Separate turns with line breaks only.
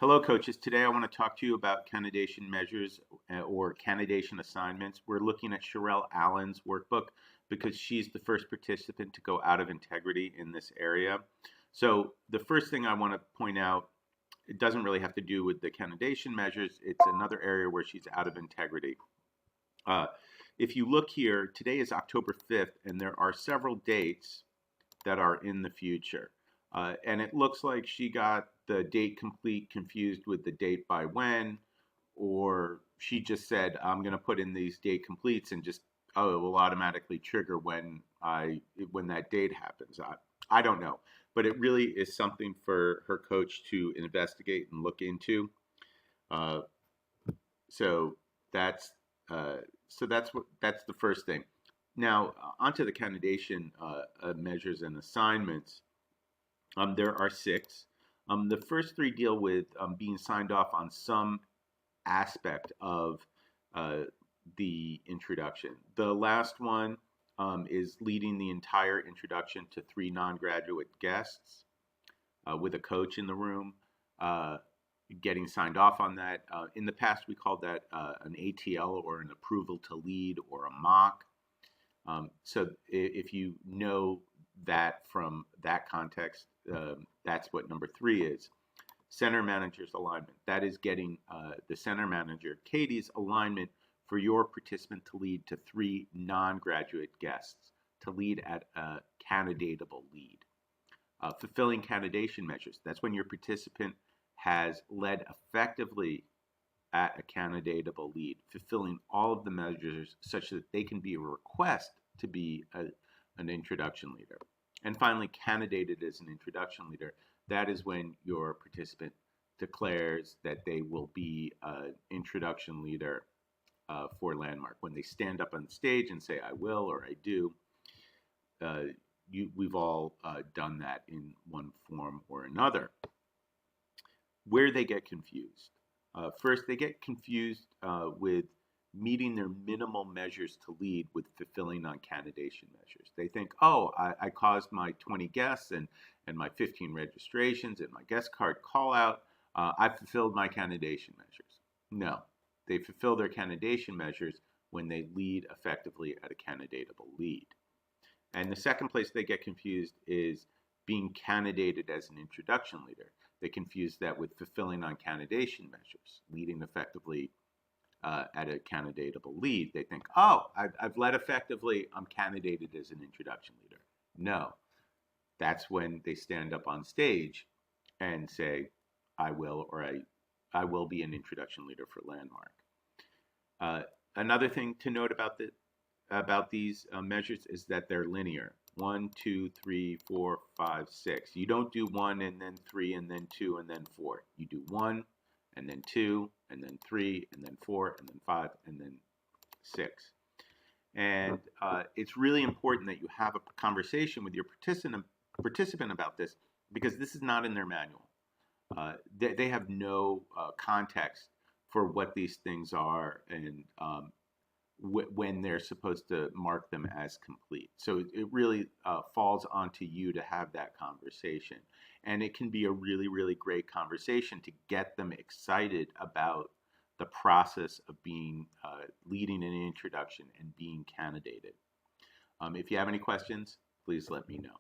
Hello, coaches. Today I want to talk to you about candidation measures or candidation assignments. We're looking at Sherelle Allen's workbook because she's the first participant to go out of integrity in this area. So the first thing I want to point out, it doesn't really have to do with the candidation measures. It's another area where she's out of integrity. If you look here, today is October 5th, and there are several dates that are in the future. And it looks like she got the date complete confused with the date by when, or she just said, I'm going to put in these date completes and just, oh, it will automatically trigger when that date happens. I don't know, but it really is something for her coach to investigate and look into. Uh, so that's uh, that's the first thing. Now, onto the candidation measures and assignments. There are six. The first three deal with being signed off on some aspect of uh, the introduction. The last one is leading the entire introduction to three non-graduate guests with a coach in the room, getting signed off on that. In the past, we called that an ATL, or an approval to lead, or a mock. So if you know that from that context, that's what number three is. Center manager's alignment. That is getting the center manager, Katie's alignment for your participant to lead to three non-graduate guests to lead at a candidatable lead. Fulfilling candidation measures. That's when your participant has led effectively at a candidatable lead, fulfilling all of the measures such that they can be a request to be an introduction leader. And finally, candidated as an introduction leader. That is when your participant declares that they will be an introduction leader for Landmark. When they stand up on stage and say, I will, or I do, we've all done that in one form or another. Where they get confused. First, they get confused with meeting their minimal measures to lead with fulfilling on candidation measures. They think, oh, I caused my 20 guests and my 15 registrations and my guest card call out. I fulfilled my candidation measures. No, they fulfill their candidation measures when they lead effectively at a candidatable lead. And the second place they get confused is being candidated as an introduction leader. They confuse that with fulfilling on candidation measures, leading effectively at a candidatable lead. They think, oh, I've led effectively, I'm candidated as an introduction leader. No, that's when they stand up on stage and say, I will, or I will be an introduction leader for Landmark. Another thing to note about these measures is that they're linear. 1, 2, 3, 4, 5, 6. You don't do 1 and then 3 and then 2 and then 4. You do 1 and then 2 and then 3 and then 4 and then 5 and then 6. And it's really important that you have a conversation with your participant about this, because this is not in their manual. They have no context for what these things are and when they're supposed to mark them as complete. So it really falls onto you to have that conversation. And it can be a really, really great conversation to get them excited about the process of being leading an introduction and being candidated. If you have any questions, please let me know.